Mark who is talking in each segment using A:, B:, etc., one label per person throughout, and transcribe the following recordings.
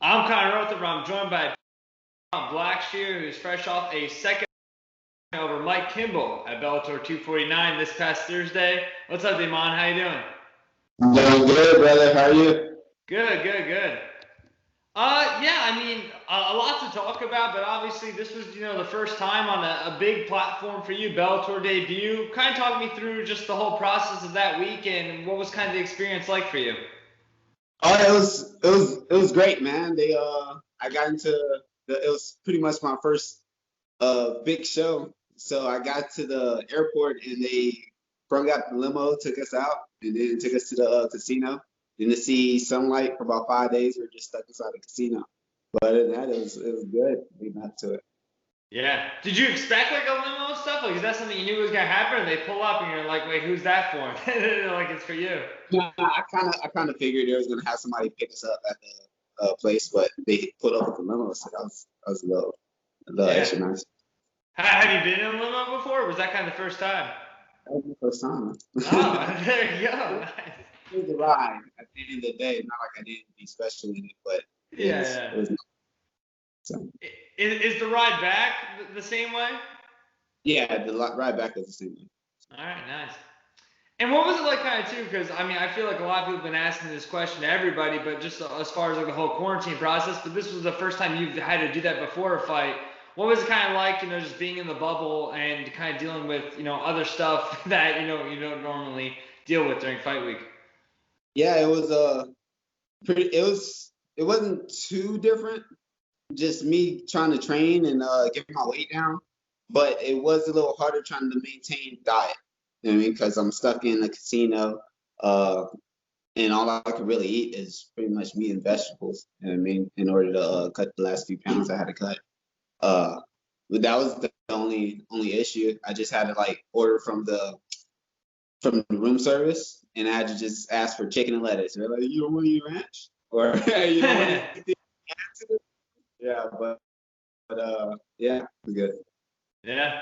A: I'm Connor Rutherford. I'm joined by John Blackshear, who's fresh off a second over Mike Kimball at Bellator 249 this past Thursday. What's up, Damon? How you doing?
B: I'm doing good, brother. How are you?
A: Good, good, good. Yeah, I mean, a lot to talk about, but obviously this was, the first time on a big platform for you, Bellator debut. Kind of talk me through just the whole process of that week and what was kind of the experience like for you.
B: Oh, it was great, man. I got into it was pretty much my first big show. So I got to the airport and they brought out the limo, took us out, and then took us to the casino. Then to see sunlight for about 5 days. We were just stuck inside the casino. But other than that, it was good. We got to it.
A: Yeah. Did you expect like a limo and stuff? Like, is that something you knew was gonna happen? Or they pull up and you're like, wait, who's that for? They're like, it's for you.
B: Yeah, I kind of figured they was gonna have somebody pick us up at the place, but they put up with the limo, so that was a little
A: Yeah.
B: extra nice.
A: Have you been in a limo before? Or was that kind of the first time?
B: That was the first time.
A: Oh, there you go.
B: It
A: Nice.
B: was a ride. At the end of the day, not like I did anything special in it, but it
A: Yeah,
B: was
A: yeah.
B: it was nice. So
A: Is the ride back the same way?
B: yeah, ride back was the same thing.
A: All right, nice. And what was it like, kind of too? Because I mean, I feel like a lot of people have been asking this question to everybody, but just as far as like the whole quarantine process. But this was the first time you've had to do that before a fight. What was it kind of like, just being in the bubble and kind of dealing with, other stuff that you don't normally deal with during fight week?
B: Yeah, it was pretty. It wasn't too different. Just me trying to train and get my weight down, but it was a little harder trying to maintain diet. You know what I mean? Because I'm stuck in a casino, uh, and all I could really eat is pretty much meat and vegetables. You know what I mean? In order to cut the last few pounds I had to cut. Uh, but that was the only issue. I just had to like order from the room service, and I had to just ask for chicken and lettuce. They're like, you don't want to eat ranch, or you don't want to eat the accident. Yeah, but yeah, it's good.
A: Yeah.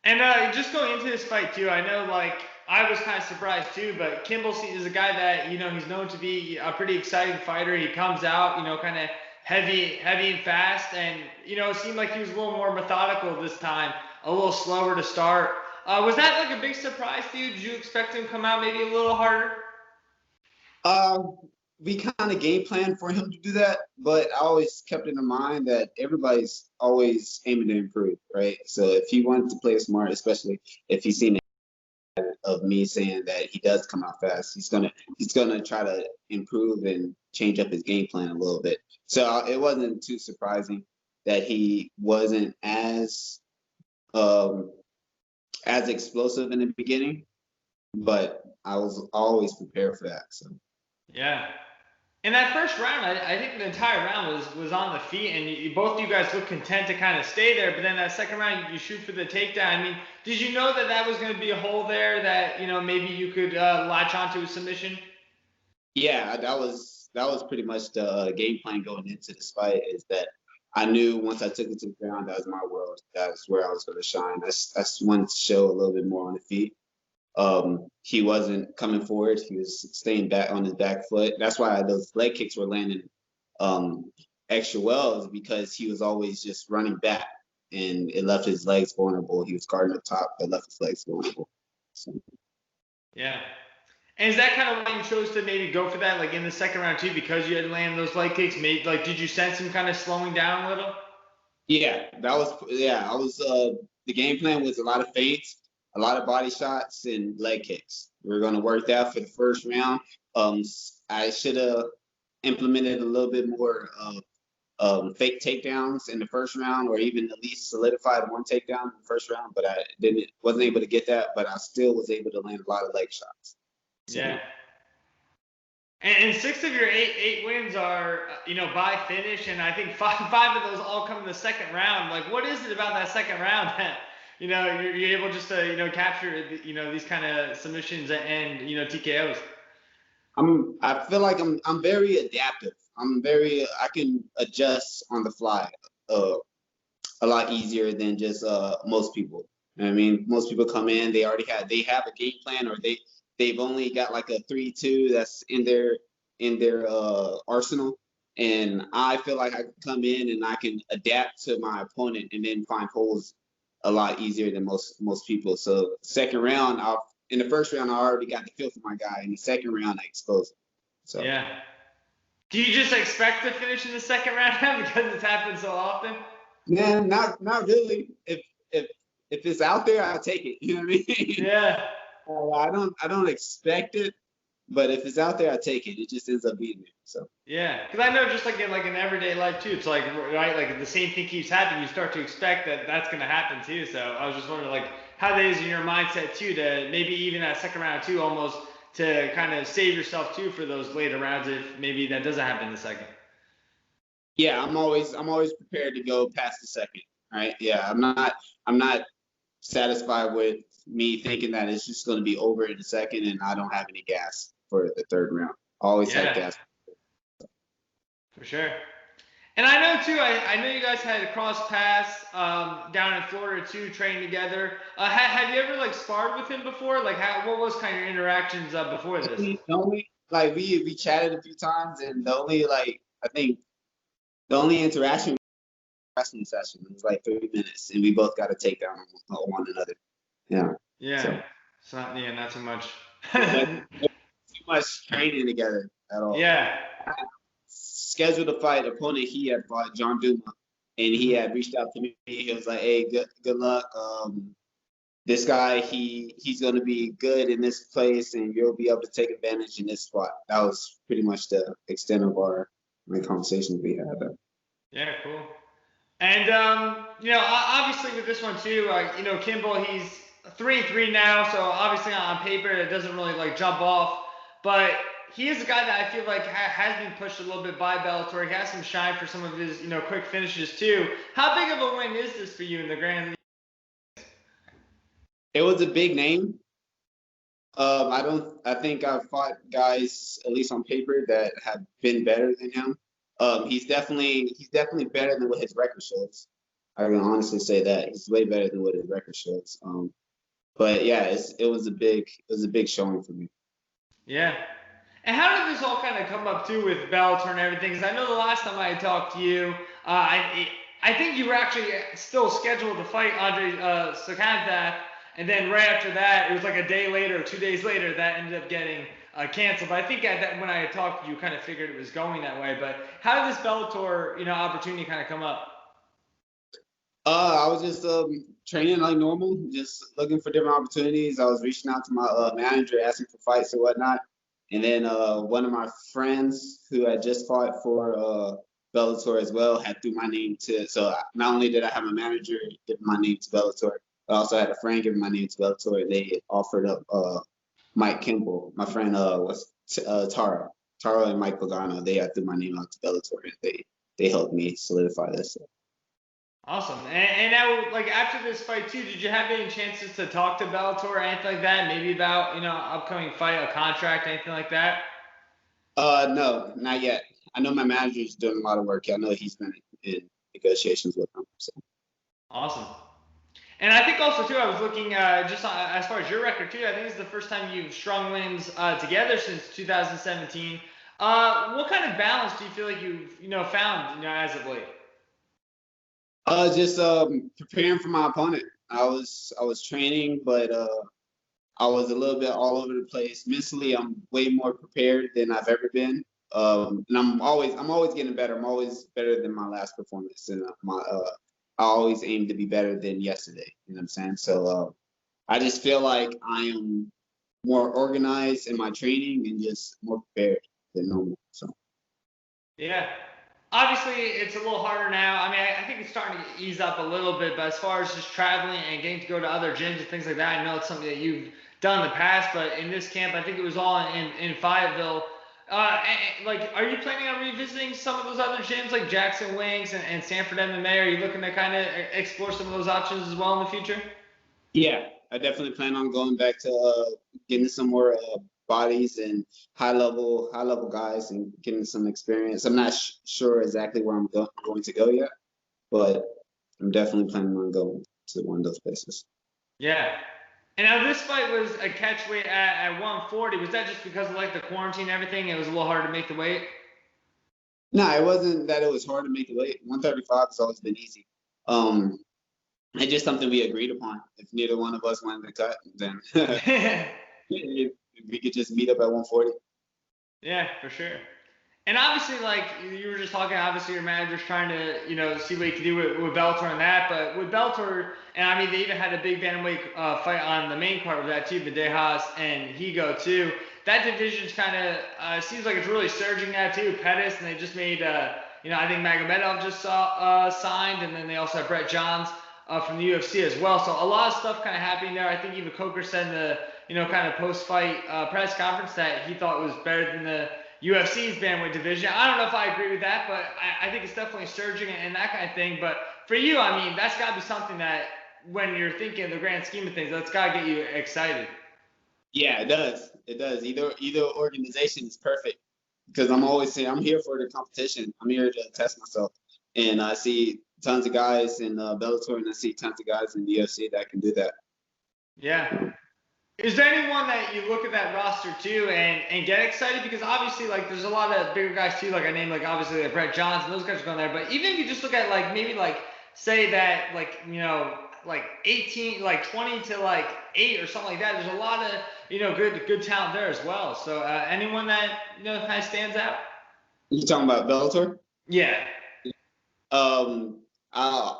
A: And just going into this fight too, I know like I was kind of surprised too, but Kimball is a guy that he's known to be a pretty exciting fighter. He comes out, kind of heavy and fast, and it seemed like he was a little more methodical this time, a little slower to start. Was that like a big surprise to you? Did you expect him to come out maybe a little harder?
B: Um, we kind of game planned for him to do that, but I always kept it in mind that everybody's always aiming to improve, right? So if he wanted to play smart, especially if he's seen of me saying that he does come out fast, he's gonna try to improve and change up his game plan a little bit. So it wasn't too surprising that he wasn't um, as explosive in the beginning, but I was always prepared for that. So
A: Yeah. In that first round, I think the entire round was on the feet, and both you guys looked content to kind of stay there. But then that second round, you shoot for the takedown. I mean, did you know that that was going to be a hole there that maybe you could latch onto a submission?
B: yeah, that was pretty much the game plan going into this fight. Is that I knew once I took it to the ground, that was my world. That's where I was going to shine. That's one to show a little bit more on the feet. He wasn't coming forward. He was staying back on his back foot. That's why those leg kicks were landing um, extra well, is because he was always just running back, and it left his legs vulnerable. He was guarding up top, but left his legs vulnerable. So,
A: Yeah. And is that kind of why you chose to maybe go for that, like in the second round too, because you had landed those leg kicks? Maybe like, did you sense him kind of slowing down a little?
B: yeah, that was yeah. I was the game plan was a lot of feints, a lot of body shots, and leg kicks. We are going to work that for the first round. I should have implemented a little bit more fake takedowns in the first round, or even at least solidified one takedown in the first round. But I didn't wasn't able to get that. But I still was able to land a lot of leg shots.
A: Yeah.
B: So
A: And six of your eight wins are by finish, and I think five of those all come in the second round. Like, what is it about that second round that you're able just to capture these kind of submissions and TKOs?
B: I feel like I'm very adaptive. I can adjust on the fly uh, a lot easier than just most people. You know what I mean, most people come in, they have a game plan, or they've only got like a 3-2 that's in their arsenal. And I feel like I can come in and I can adapt to my opponent and then find holes a lot easier than most people. So second round, in the first round I already got the feel for my guy. In the second round, I exposed him. So
A: Yeah. Do you just expect to finish in the second round now because it's happened so often?
B: man, not really. If it's out there, I'll take it. You know what I mean?
A: Yeah.
B: I don't expect it, but if it's out there, I take it. It just ends up being there. So
A: Yeah, because I know just like in everyday life too, it's like right, like the same thing keeps happening. You start to expect that that's gonna happen too. So I was just wondering like how that is in your mindset too, to maybe even that second round too, almost to kind of save yourself too for those later rounds if maybe that doesn't happen in the second.
B: yeah, I'm always prepared to go past the second. Right? Yeah, I'm not satisfied with me thinking that it's just going to be over in the second and I don't have any gas for the third round. I always have
A: Yeah,
B: gas.
A: for sure. And I know too. I know you guys had a cross paths down in Florida too, training together. Have you ever like sparred with him before? Like, what was kind of your interactions before this?
B: The only like we chatted a few times and the only like I think the only interaction wrestling session was like 3 minutes and we both got to take down on one another. Yeah.
A: Yeah,
B: So
A: it's not not too much.
B: it wasn't too much training together at all.
A: Yeah.
B: Scheduled a fight, opponent he had fought, John Duma, and he
A: Mhm.
B: had reached out to me. He was like, "Hey, good luck. This guy, he's going to be good in this place, and you'll be able to take advantage in this spot." That was pretty much the extent of our conversations we had.
A: Yeah, cool. And obviously with this one too, Kimball, he's 3-3 now, so obviously on paper it doesn't really like jump off, but he is a guy that I feel like has been pushed a little bit by Bellator. He has some shine for some of his quick finishes too. How big of a win is this for you in the grand?
B: It was a big name. I don't. I think I've fought guys, at least on paper, that have been better than him. He's definitely better than what his record shows. I can honestly say that he's way better than what his record shows. But yeah, it was a big showing for me.
A: Yeah. And how did this all kind of come up too with Bellator and everything? Because I know the last time I talked to you, I think you were actually still scheduled to fight Andre Sakantha, and then right after that, it was like a day later, or 2 days later, that ended up getting canceled. But I think when I had talked to you, kind of figured it was going that way. But how did this Bellator opportunity kind of come up?
B: I was just training like normal, just looking for different opportunities. I was reaching out to my manager, asking for fights and whatnot. And then one of my friends who had just fought for Bellator as well had threw my name to. So not only did I have a manager give my name to Bellator, I also had a friend give my name to Bellator. And they offered up Mike Kimball. My friend was Taro and Mike Pagano. They had threw my name out to Bellator, and they helped me solidify this.
A: Awesome. And now, like after this fight too, did you have any chances to talk to Bellator or anything like that? Maybe about upcoming fight, a contract, anything like that?
B: No, not yet. I know my manager's doing a lot of work. I know he's been in negotiations with them. So.
A: Awesome. And I think also too, I was looking as far as your record too. I think it's the first time you've strung wins together since 2017. What kind of balance do you feel like you've found as of late?
B: Just preparing for my opponent. I was training, but I was a little bit all over the place. Mentally, I'm way more prepared than I've ever been. And I'm always getting better. I'm always better than my last performance, and I always aim to be better than yesterday. You know what I'm saying? So I just feel like I am more organized in my training and just more prepared than normal. So
A: Yeah. Obviously, it's a little harder now. I mean, I think it's starting to ease up a little bit, but as far as just traveling and getting to go to other gyms and things like that, I know it's something that you've done in the past, but in this camp, I think it was all in Fayetteville. Like, are you planning on revisiting some of those other gyms like Jackson Wings and Sanford MMA? Are you looking to kind of explore some of those options as well in the future?
B: yeah, I definitely plan on going back to getting some more bodies and high level guys and getting some experience. I'm not sure exactly where going to go yet, but I'm definitely planning on going to one of those places.
A: Yeah. And now this fight was a catch weight at 140. Was that just because of like the quarantine and everything? It was a little hard to make the weight.
B: No, it wasn't that it was hard to make the weight. 135 has always been easy. Um, it's just something we agreed upon. If neither one of us wanted to cut, then we could just meet up at 140.
A: Yeah, for sure. And obviously, like you were just talking, obviously your manager's trying to, see what he can do with Bellator and that. But with Bellator, and I mean, they even had a big bantamweight fight on the main card with that too, Villegas and Higo too. That division's kind of seems like it's really surging now too. Pettis, and they just made, I think Magomedov just signed, and then they also have Brett Johns from the UFC as well. So a lot of stuff kind of happening there. I think even Coker said in the, kind of post-fight press conference that he thought it was better than the UFC's bantamweight division. I don't know if I agree with that, but I think it's definitely surging and that kind of thing. But for you, I mean, that's got to be something that when you're thinking the grand scheme of things, that's got to get you excited.
B: Yeah, it does. It does. Either organization is perfect because I'm always saying I'm here for the competition. I'm here to test myself, and I see tons of guys in Bellator, and I see tons of guys in the UFC that can do that.
A: Yeah. Is there anyone that you look at that roster too and get excited? Because obviously, like, there's a lot of bigger guys too. Like I named, like obviously like Brett Johnson, those guys are going there. But even if you just look at like maybe like say that like like 18, like 20 to like 8 or something like that. There's a lot of good talent there as well. So anyone that kind of stands out?
B: You talking about Bellator?
A: Yeah.
B: Um, uh,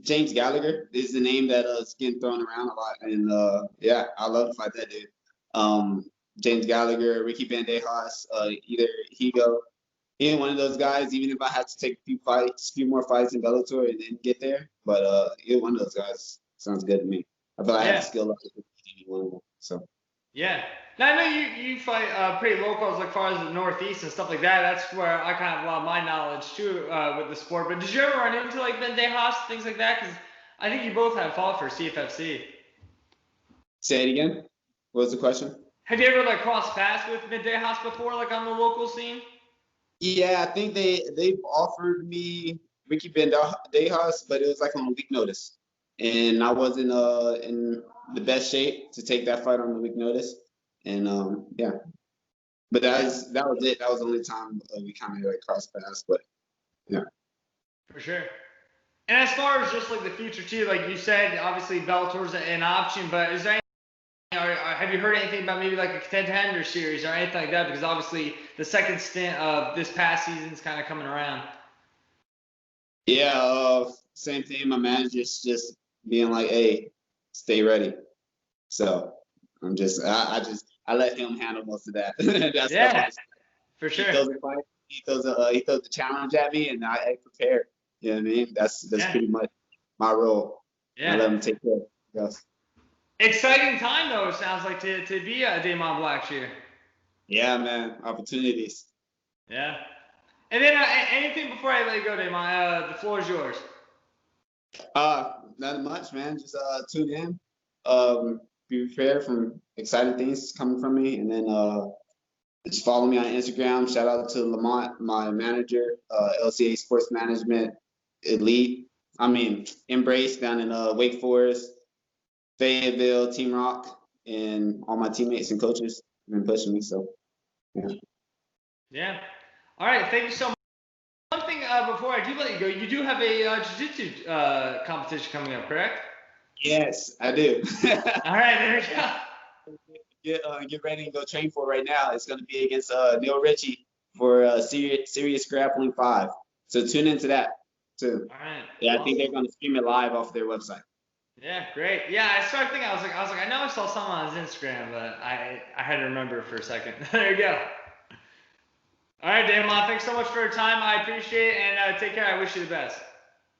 B: James Gallagher is the name that is getting thrown around a lot, and yeah, I love to fight that dude. James Gallagher, Ricky Bandejas, either either one of those guys. Even if I had to take a few more fights in Bellator and then get there, but either one of those guys sounds good to me. I feel like I have the skill up to beat any one of them. So.
A: Yeah. Now I know you fight pretty local as far as the Northeast and stuff like that. That's where I kind of have a lot of my knowledge too with the sport. But did you ever run into like Bandejas, things like that? Because I think you both have fought for CFFC.
B: Say it again. What was the question?
A: Have you ever like crossed paths with Bandejas before, like on the local scene?
B: Yeah, I think they've offered me Ricky Bandejas, but it was like on a week notice, and I wasn't in the best shape to take that fight on a week notice, and yeah, but that was it. That was the only time we kind of like crossed paths, but yeah.
A: For sure. And as far as just like the future too, like you said, obviously Bellator's an option, but is there have you heard anything about maybe like a contender series or anything like that? Because obviously the second stint of this past season is kind of coming around.
B: Yeah, same thing. My manager's just being like, "Hey, stay ready." So I let him handle most of that. That's
A: yeah, for sure.
B: He throws a fight, he throws a challenge at me, and I prepare. You know what I mean? That's pretty much my role.
A: Yeah.
B: I let him take care of it. Yes.
A: Exciting time though. It sounds like to be a Damon Blackshear.
B: Yeah, man. Opportunities.
A: Yeah. And then anything before I let you go, Damon? The floor is yours.
B: Not much, man. Just tune in. Be prepared for exciting things coming from me, and then just follow me on Instagram. Shout out to Lamont, my manager, LCA Sports Management Elite. Embrace down in Wake Forest, Fayetteville, Team Rock, and all my teammates and coaches have been pushing me. So, yeah.
A: Yeah. All right. Thank you so much. One thing before I do let you go, you do have a jiu-jitsu competition coming up, correct?
B: Yes, I do.
A: All right, there we
B: go. Get ready and go train for it right now. It's going to be against Neil Ritchie for Serious Grappling 5. So tune into that too.
A: All right.
B: Yeah, awesome. I think they're going to stream it live off their website.
A: Yeah, great. Yeah, I started thinking, I was like, I know I saw something on his Instagram, but I had to remember for a second. There you go. All right, Damon, thanks so much for your time. I appreciate it, and take care. I wish you the best.